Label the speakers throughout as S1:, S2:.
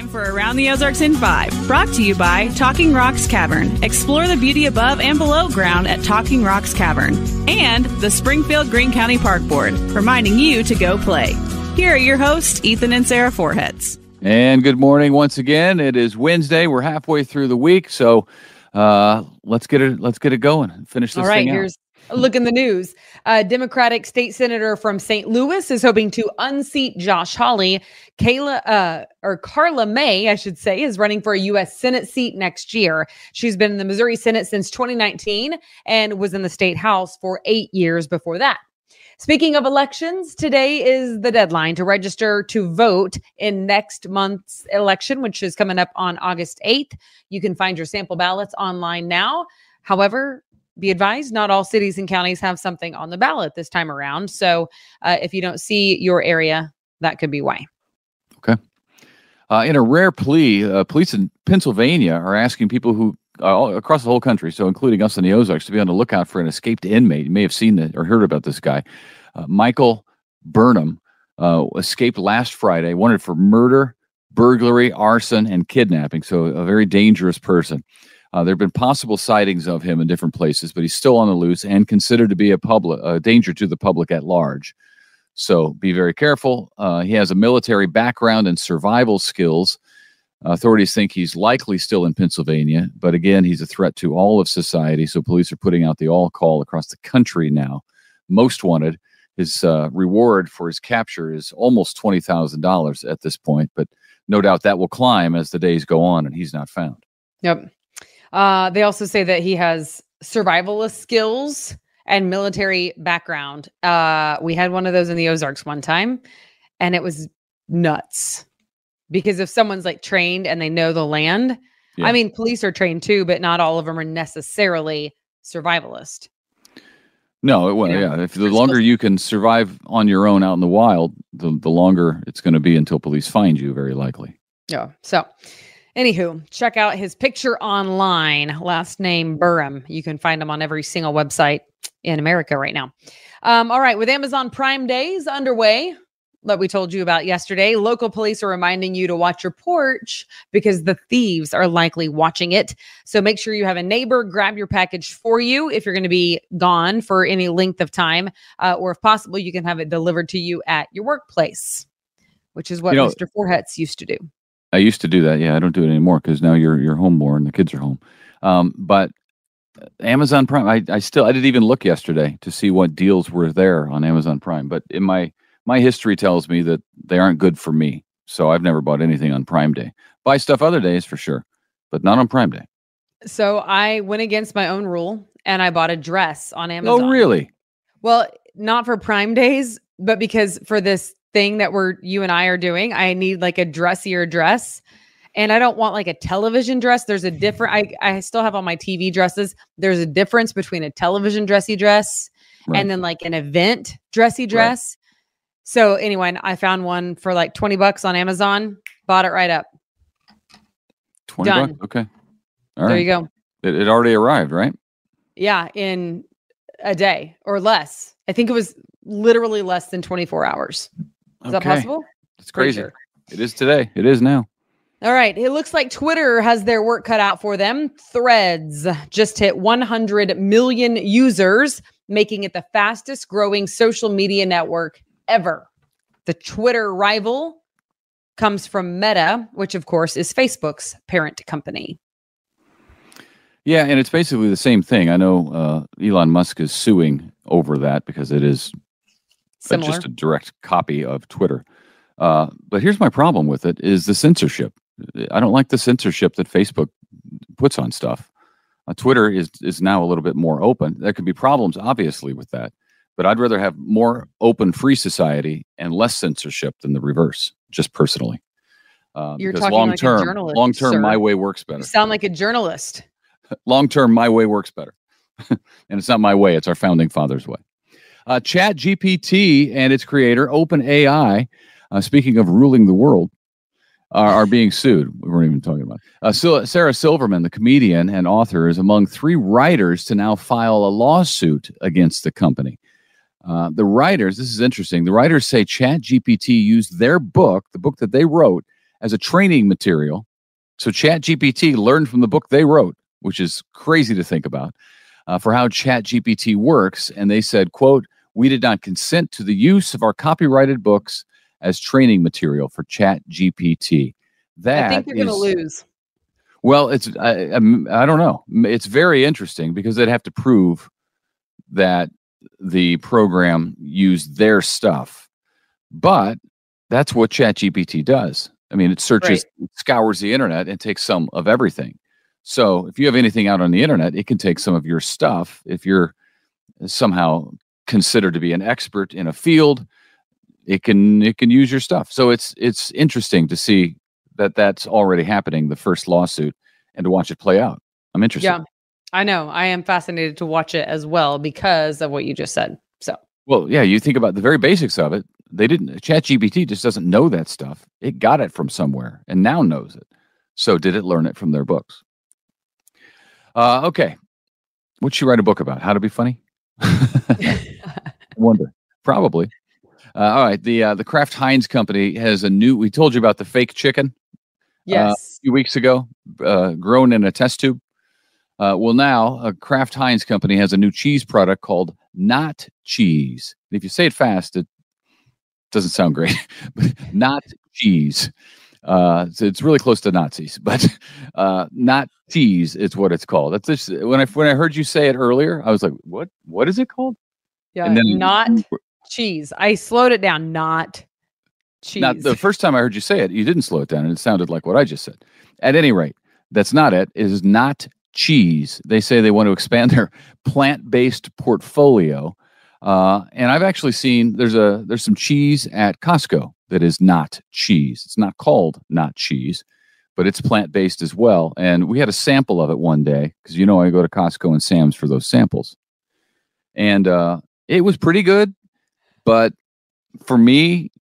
S1: time for Around the Ozarks in 5, brought to you by Talking Rocks Cavern. Explore the beauty above and below ground at Talking Rocks Cavern. And the Springfield Greene County Park Board, reminding you to go play. Here are your hosts, Ethan and Sarah Foreheads.
S2: And good morning once again. It is Wednesday. We're halfway through the week, so let's get it going and finish this thing out.
S3: Here's a look in the news. Democratic state senator from St. Louis is hoping to unseat Josh Hawley. Carla May, I should say, is running for a U.S. Senate seat next year. She's been in the Missouri Senate since 2019 and was in the state house for 8 years before that. Speaking of elections, today is the deadline to register to vote in next month's election, which is coming up on August 8th. You can find your sample ballots online now. However, be advised, not all cities and counties have something on the ballot this time around. So if you don't see your area, that could be why.
S2: Okay. In a rare plea, police in Pennsylvania are asking people who across the whole country, so including us in the Ozarks, to be on the lookout for an escaped inmate. You may have seen that or heard about this guy. Michael Burnham escaped last Friday, wanted for murder, burglary, arson, and kidnapping. So a very dangerous person. There have been possible sightings of him in different places, but he's still on the loose and considered to be a danger to the public at large. So be very careful. He has a military background and survival skills. Authorities think he's likely still in Pennsylvania, but again, he's a threat to all of society. So police are putting out the all call across the country now. Most wanted. His reward for his capture is almost $20,000 at this point, but no doubt that will climb as the days go on and he's not found.
S3: Yep. They also say that he has survivalist skills and military background. We had one of those in the Ozarks one time, and it was nuts. Because if someone's like trained and they know the land, I mean, police are trained too, but not all of them are necessarily survivalist.
S2: No, well, yeah. If the longer you can survive on your own out in the wild, the longer it's going to be until police find you, very likely.
S3: Yeah. So, anywho, check out his picture online. Last name Burham. You can find him on every single website in America right now. All right. With Amazon Prime Days underway, that we told you about yesterday, local police are reminding you to watch your porch because the thieves are likely watching it. So make sure you have a neighbor grab your package for you if you're going to be gone for any length of time, or if possible, you can have it delivered to you at your workplace, which is what Mr. Foreheads used to do.
S2: I used to do that. Yeah, I don't do it anymore because now you're home more and the kids are home. But Amazon Prime, I didn't even look yesterday to see what deals were there on Amazon Prime. But in my history tells me that they aren't good for me. So I've never bought anything on Prime Day. Buy stuff other days for sure, but not on Prime Day.
S3: So I went against my own rule and I bought a dress on Amazon.
S2: Oh, really?
S3: Well, not for Prime Days, but because for this thing that you and I are doing, I need like a dressier dress. And I don't want like a television dress. There's a different, I still have all my TV dresses. There's a difference between a television dressy dress and then like an event dressy dress. Right. So anyway, I found one for like $20 on Amazon, bought it right up.
S2: $20? Okay. All right.
S3: There you go.
S2: It already arrived, right?
S3: Yeah, in a day or less. I think it was literally less than 24 hours. Is that possible?
S2: It's crazy. Sure. It is today. It is now.
S3: All right. It looks like Twitter has their work cut out for them. Threads just hit 100 million users, making it the fastest growing social media network ever. The Twitter rival comes from Meta, which of course is Facebook's parent company.
S2: Yeah, and it's basically the same thing. I know Elon Musk is suing over that because it is just a direct copy of Twitter. But here's my problem with it is the censorship. I don't like the censorship that Facebook puts on stuff. Twitter is now a little bit more open. There could be problems, obviously, with that. But I'd rather have more open, free society and less censorship than the reverse, just personally.
S3: You're talking like a journalist.
S2: Long term, my way works better.
S3: You sound like a journalist.
S2: Long term, my way works better. And it's not my way, it's our founding fathers' way. ChatGPT and its creator, OpenAI, speaking of ruling the world, are being sued. We weren't even talking about it. Sarah Silverman, the comedian and author, is among 3 writers to now file a lawsuit against the company. The writers, this is interesting, the writers say ChatGPT used their book, the book that they wrote, as a training material. So ChatGPT learned from the book they wrote, which is crazy to think about, for how ChatGPT works. And they said, quote, "We did not consent to the use of our copyrighted books as training material for ChatGPT."
S3: I think they're going to lose.
S2: Well, I don't know. It's very interesting because they'd have to prove that the program used their stuff. But that's what ChatGPT does. I mean, it searches, scours the internet, and takes some of everything. So if you have anything out on the internet, it can take some of your stuff. If you're somehow considered to be an expert in a field, it can use your stuff. So it's interesting to see that that's already happening, the first lawsuit, and to watch it play out. I'm interested.
S3: Yeah, I know. I am fascinated to watch it as well because of what you just said. So,
S2: well, yeah, you think about the very basics of it. ChatGPT just doesn't know that stuff. It got it from somewhere and now knows it. So did it learn it from their books? Okay. What'd she write a book about? How to be funny? I wonder. Probably. All right. The Kraft Heinz company has we told you about the fake chicken.
S3: Yes.
S2: A few weeks ago, grown in a test tube. Well, now a Kraft Heinz company has a new cheese product called Not Cheese. If you say it fast, it doesn't sound great. Not cheese. So it's really close to Nazis, but Not Cheese is what it's called. That's just, when I heard you say it earlier, I was like, what is it called?
S3: Yeah, and then, Not Cheese. I slowed it down. Not Cheese.
S2: Not the first time I heard you say it, you didn't slow it down, and it sounded like what I just said. At any rate, that's not it. It is Not Cheese. They say they want to expand their plant-based portfolio. And I've actually seen there's some cheese at Costco that is not cheese. It's not called Not Cheese, but it's plant-based as well. And we had a sample of it one day because I go to Costco and Sam's for those samples. And it was pretty good, but for me,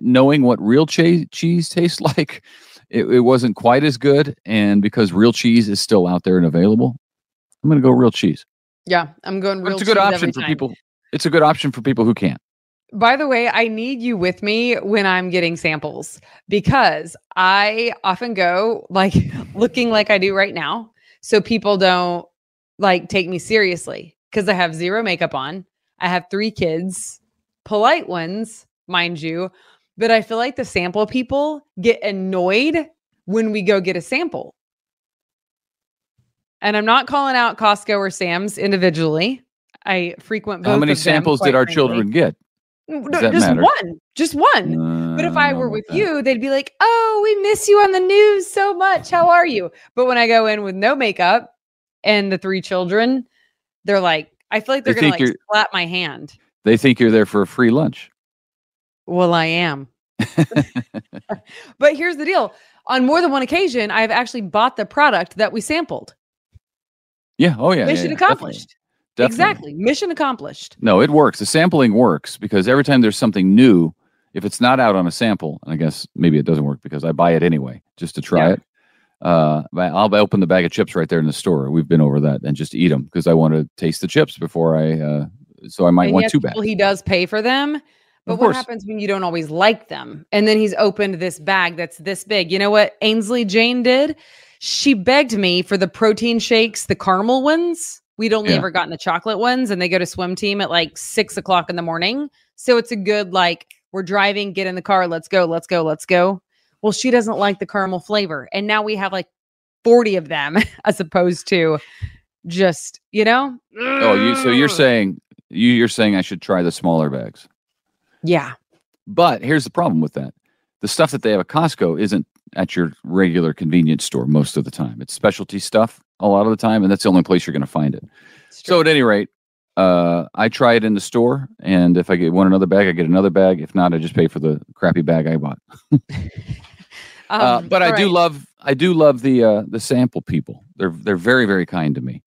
S2: knowing what real cheese tastes like, it wasn't quite as good. And because real cheese is still out there and available, I'm going to go real cheese.
S3: Yeah, I'm going real cheese.
S2: It's a good option for people. It's a good option for people who can't.
S3: By the way, I need you with me when I'm getting samples because I often go looking like I do right now. So people don't take me seriously because I have zero makeup on. I have 3 kids, polite ones, mind you. But I feel like the sample people get annoyed when we go get a sample. And I'm not calling out Costco or Sam's individually. I frequent both.
S2: How many
S3: of them,
S2: samples did our children get?
S3: Just one. But if I were with you, they'd be like, "Oh, we miss you on the news so much. How are you?" But when I go in with no makeup and the 3 children, they're like, I feel like they're going to slap my hand.
S2: They think you're there for a free lunch.
S3: Well, I am. But here's the deal. On more than one occasion, I've actually bought the product that we sampled.
S2: Yeah. Oh, yeah.
S3: Mission accomplished.
S2: Definitely.
S3: Exactly. Mission accomplished.
S2: No, it works. The sampling works because every time there's something new, if it's not out on a sample, and I guess maybe it doesn't work because I buy it anyway just to try it. I'll open the bag of chips right there in the store. We've been over that and just eat them because I want to taste the chips before so I might want 2 bags.
S3: Well, he does pay for them. But what happens when you don't always like them? And then he's opened this bag that's this big. You know what Ainsley Jane did? She begged me for the protein shakes, the caramel ones. We'd only ever gotten the chocolate ones, and they go to swim team at 6 o'clock in the morning. So it's a good, we're driving, get in the car, let's go. Well, she doesn't like the caramel flavor. And now we have 40 of them as opposed to just, Oh,
S2: so you're saying I should try the smaller bags.
S3: Yeah.
S2: But here's the problem with that. The stuff that they have at Costco isn't at your regular convenience store most of the time. It's specialty stuff a lot of the time, and that's the only place you're going to find it. So at any rate, I try it in the store, and if I want another bag, I get another bag. If not, I just pay for the crappy bag I bought. But I do love the sample people. They're very, very kind to me.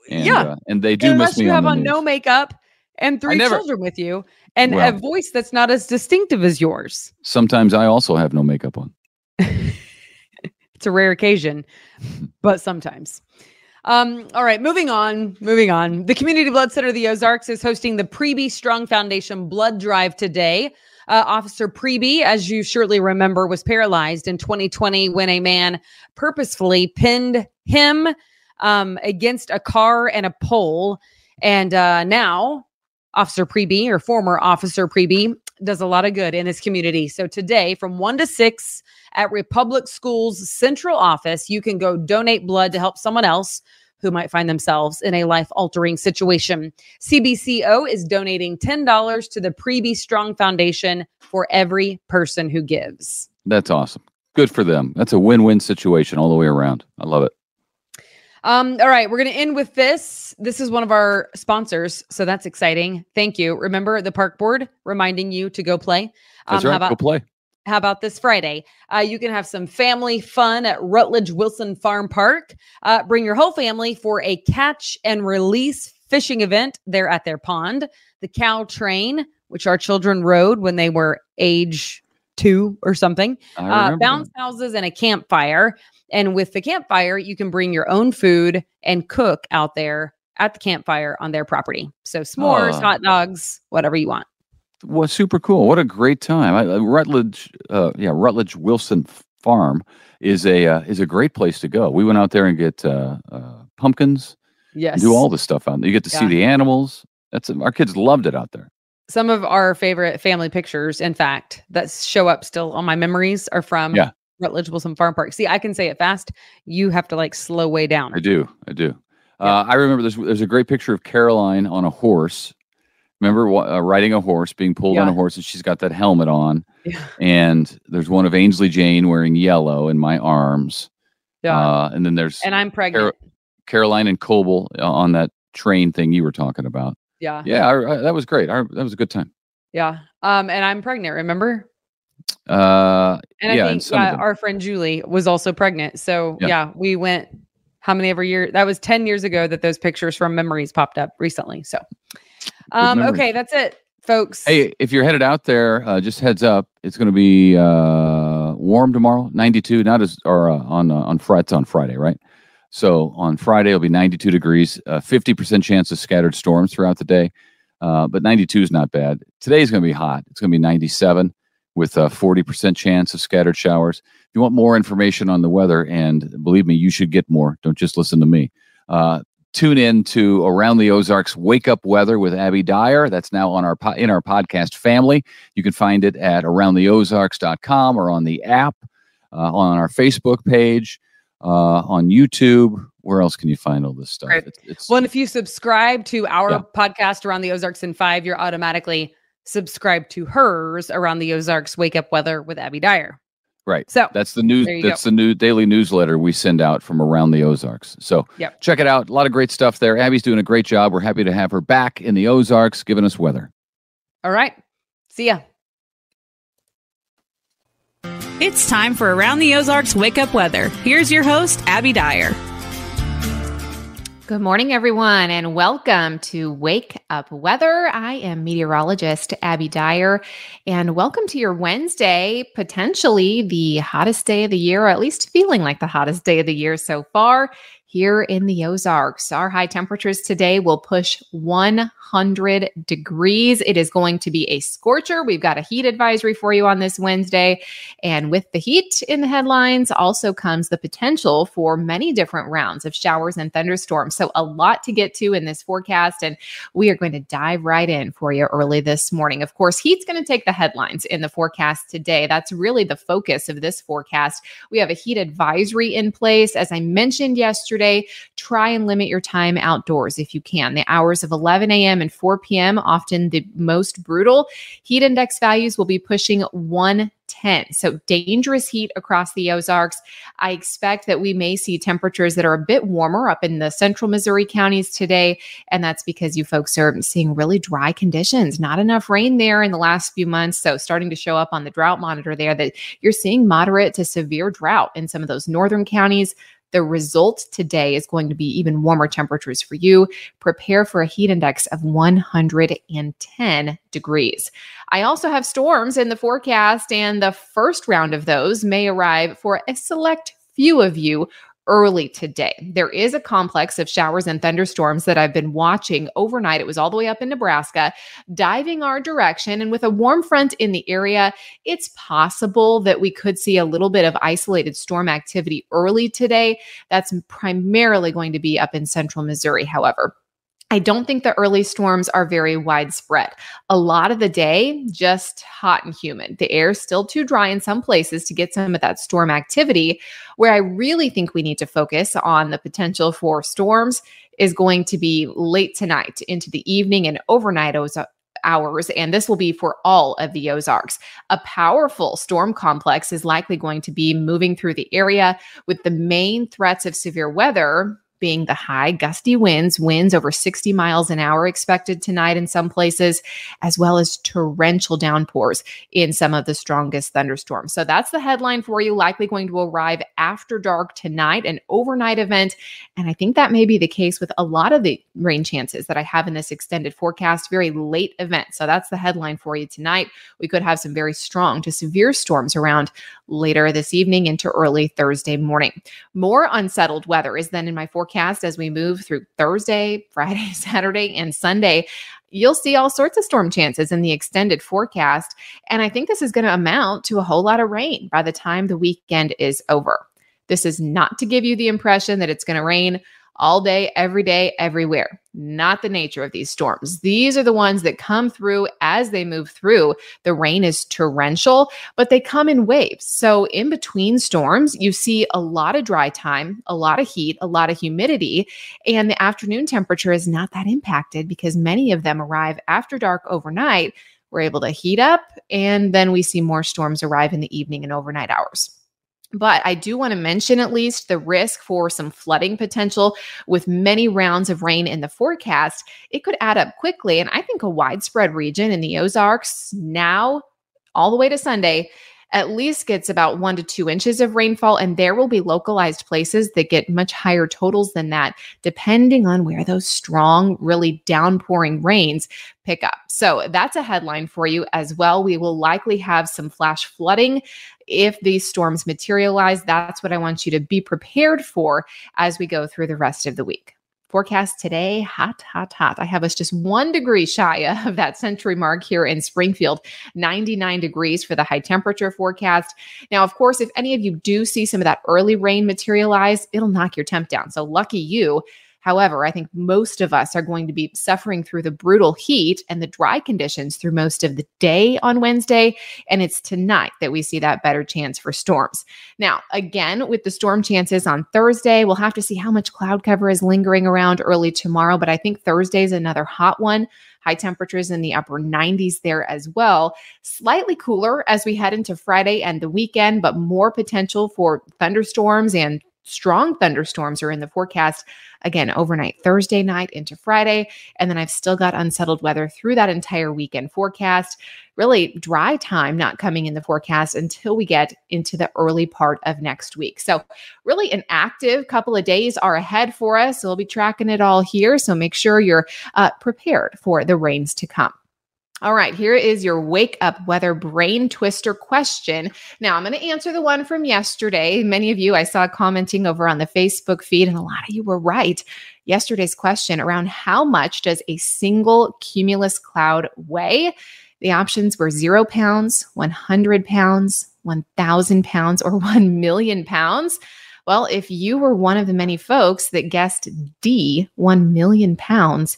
S2: And they do miss me.
S3: You
S2: have
S3: on no makeup and 3 children with you. And a voice that's not as distinctive as yours.
S2: Sometimes I also have no makeup on.
S3: It's a rare occasion, but sometimes. All right, moving on. The Community Blood Center of the Ozarks is hosting the Pre-Be Strong Foundation Blood Drive today. Officer Preby, as you surely remember, was paralyzed in 2020 when a man purposefully pinned him against a car and a pole. And now Officer Preby, or former Officer Preby, does a lot of good in his community. So today from 1 to 6 at Republic Schools Central Office, you can go donate blood to help someone else who might find themselves in a life-altering situation. CBCO is donating $10 to the Preby Strong Foundation for every person who gives.
S2: That's awesome. Good for them. That's a win-win situation all the way around. I love it.
S3: All right, we're going to end with this. This is one of our sponsors, so that's exciting. Thank you. Remember the park board reminding you to go play.
S2: That's right. Go play.
S3: How about this Friday? You can have some family fun at Rutledge Wilson Farm Park. Bring your whole family for a catch and release fishing event there at their pond. The cow train, which our children rode when they were age 2 or something. Bounce houses and a campfire. And with the campfire, you can bring your own food and cook out there at the campfire on their property. So s'mores, hot dogs, whatever you want.
S2: Well, super cool. What a great time. Rutledge Wilson Farm is a great place to go. We went out there and get pumpkins.
S3: Yes.
S2: Do all the stuff out there. You get to see the animals. Our kids loved it out there.
S3: Some of our favorite family pictures, in fact, that show up still on my memories are from Rutledge Wilson Farm Park. See, I can say it fast. You have to slow way down.
S2: I do. I remember there's a great picture of Caroline on a horse. Remember riding a horse, being pulled on a horse, and she's got that helmet on. Yeah. And there's one of Ainsley Jane wearing yellow in my arms. Yeah. And then and I'm pregnant. Caroline and Coble on that train thing you were talking about.
S3: Yeah.
S2: Yeah, that was great. That was a good time.
S3: Yeah. And I'm pregnant, remember? And I think our friend Julie was also pregnant. So we went how many every year? That was 10 years ago that those pictures from memories popped up recently. So okay, that's it, folks.
S2: Hey, if you're headed out there, just heads up, it's going to be warm tomorrow, 92. On Friday, right? So on Friday, it'll be 92 degrees, 50% chance of scattered storms throughout the day. But 92 is not bad. Today's going to be hot. It's going to be 97 with a 40% chance of scattered showers. If you want more information on the weather, and believe me, you should get more. Don't just listen to me. Tune in to Around the Ozarks Wake Up Weather with Abby Dyer. That's now on in our podcast family. You can find it at aroundtheozarks.com or on the app, on our Facebook page, on YouTube. Where else can you find all this stuff?
S3: Right. And if you subscribe to our podcast Around the Ozarks in 5, you're automatically subscribed to hers, Around the Ozarks Wake Up Weather with Abby Dyer.
S2: Right. So that's the news. That's the new daily newsletter we send out from Around the Ozarks. So check it out. A lot of great stuff there. Abby's doing a great job. We're happy to have her back in the Ozarks, giving us weather.
S3: All right. See ya.
S1: It's time for Around the Ozarks Wake Up Weather. Here's your host, Abby Dyer.
S4: Good morning, everyone, and welcome to Wake Up Weather. I am meteorologist Abby Dyer, and welcome to your Wednesday, potentially the hottest day of the year, or at least feeling like the hottest day of the year so far here in the Ozarks. Our high temperatures today will push 100 degrees. It is going to be a scorcher. We've got a heat advisory for you on this Wednesday. And with the heat in the headlines also comes the potential for many different rounds of showers and thunderstorms. So a lot to get to in this forecast, and we are going to dive right in for you early this morning. Of course, heat's going to take the headlines in the forecast today. That's really the focus of this forecast. We have a heat advisory in place. As I mentioned yesterday, try and limit your time outdoors if you can. The hours of 11 a.m. and 4 p.m., often the most brutal. Heat index values will be pushing 110. So dangerous heat across the Ozarks. I expect that we may see temperatures that are a bit warmer up in the central Missouri counties today. And that's because you folks are seeing really dry conditions, not enough rain there in the last few months. So starting to show up on the drought monitor there that you're seeing moderate to severe drought in some of those northern counties. The result today is going to be even warmer temperatures for you. Prepare for a heat index of 110 degrees. I also have storms in the forecast, and the first round of those may arrive for a select few of you early today. There is a complex of showers and thunderstorms that I've been watching overnight. It was all the way up in Nebraska, diving our direction. And with a warm front in the area, it's possible that we could see a little bit of isolated storm activity early today. That's primarily going to be up in central Missouri, however. I don't think the early storms are very widespread. A lot of the day, just hot and humid. The air is still too dry in some places to get some of that storm activity. Where I really think we need to focus on the potential for storms is going to be late tonight into the evening and overnight hours, and this will be for all of the Ozarks. A powerful storm complex is likely going to be moving through the area, with the main threats of severe weather being the high gusty winds over 60 miles an hour expected tonight in some places, as well as torrential downpours in some of the strongest thunderstorms. So that's the headline for you, likely going to arrive after dark tonight, an overnight event. And I think that may be the case with a lot of the rain chances that I have in this extended forecast, very late event. So that's the headline for you tonight. We could have some very strong to severe storms around later this evening into early Thursday morning. More unsettled weather is then in my forecast as we move through Thursday, Friday, Saturday, and Sunday. You'll see all sorts of storm chances in the extended forecast. And I think this is going to amount to a whole lot of rain by the time the weekend is over. This is not to give you the impression that it's going to rain all day, everywhere. Not the nature of these storms. These are the ones that come through as they move through. The rain is torrential, but they come in waves. So in between storms, you see a lot of dry time, a lot of heat, a lot of humidity, and the afternoon temperature is not that impacted because many of them arrive after dark overnight. We're able to heat up, and then we see more storms arrive in the evening and overnight hours. But I do want to mention at least the risk for some flooding potential with many rounds of rain in the forecast. It could add up quickly. And I think a widespread region in the Ozarks now all the way to Sunday at least gets about 1 to 2 inches of rainfall. And there will be localized places that get much higher totals than that, depending on where those strong, really downpouring rains pick up. So that's a headline for you as well. We will likely have some flash flooding if these storms materialize. That's what I want you to be prepared for as we go through the rest of the week. Forecast today, hot, hot, hot. I have us just 1 degree shy of that century mark here in Springfield, 99 degrees for the high temperature forecast. Now, of course, if any of you do see some of that early rain materialize, it'll knock your temp down. So lucky you. However, I think most of us are going to be suffering through the brutal heat and the dry conditions through most of the day on Wednesday. And it's tonight that we see that better chance for storms. Now, again, with the storm chances on Thursday, we'll have to see how much cloud cover is lingering around early tomorrow. But I think Thursday is another hot one. High temperatures in the upper 90s there as well. Slightly cooler as we head into Friday and the weekend, but more potential for thunderstorms, and strong thunderstorms are in the forecast again overnight Thursday night into Friday. And then I've still got unsettled weather through that entire weekend forecast. Really dry time not coming in the forecast until we get into the early part of next week. So really an active couple of days are ahead for us. So we'll be tracking it all here. So make sure you're prepared for the rains to come. All right, here is your wake up weather brain twister question. Now, I'm going to answer the one from yesterday. Many of you I saw commenting over on the Facebook feed, and a lot of you were right. Yesterday's question around how much does a single cumulus cloud weigh? The options were 0 pounds, 100 pounds, 1,000 pounds, or 1 million pounds. Well, if you were one of the many folks that guessed D, 1 million pounds,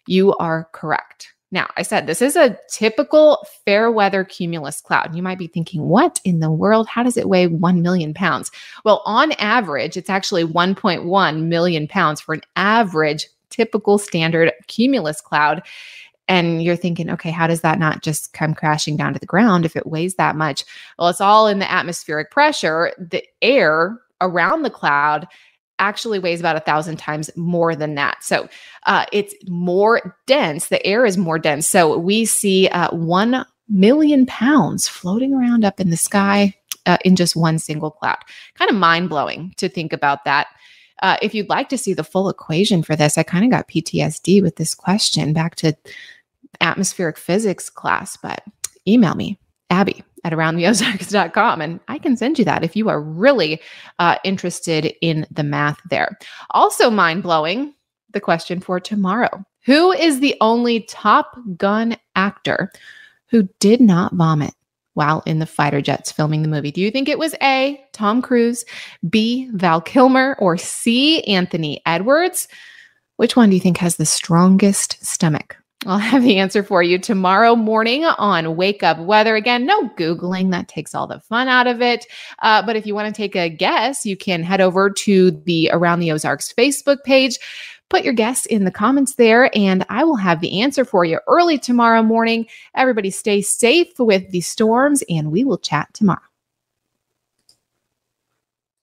S4: you are correct. Now, I said this is a typical fair weather cumulus cloud. You might be thinking, what in the world? How does it weigh 1 million pounds? Well, on average, it's actually 1.1 million pounds for an average typical standard cumulus cloud. And you're thinking, okay, how does that not just come crashing down to the ground if it weighs that much? Well, it's all in the atmospheric pressure. The air around the cloud actually weighs about 1,000 times more than that. So it's more dense. The air is more dense. So we see 1 million pounds floating around up in the sky in just one single cloud. Kind of mind-blowing to think about that. If you'd like to see the full equation for this, I kind of got PTSD with this question back to atmospheric physics class, but email me, at aroundtheozarks.com. And I can send you that if you are really interested in the math there. Also mind-blowing, the question for tomorrow. Who is the only Top Gun actor who did not vomit while in the fighter jets filming the movie? Do you think it was A, Tom Cruise, B, Val Kilmer, or C, Anthony Edwards? Which one do you think has the strongest stomach? I'll have the answer for you tomorrow morning on Wake Up Weather. Again, no Googling. That takes all the fun out of it. But if you want to take a guess, you can head over to the Around the Ozarks Facebook page. Put your guess in the comments there, and I will have the answer for you early tomorrow morning. Everybody stay safe with the storms, and we will chat tomorrow.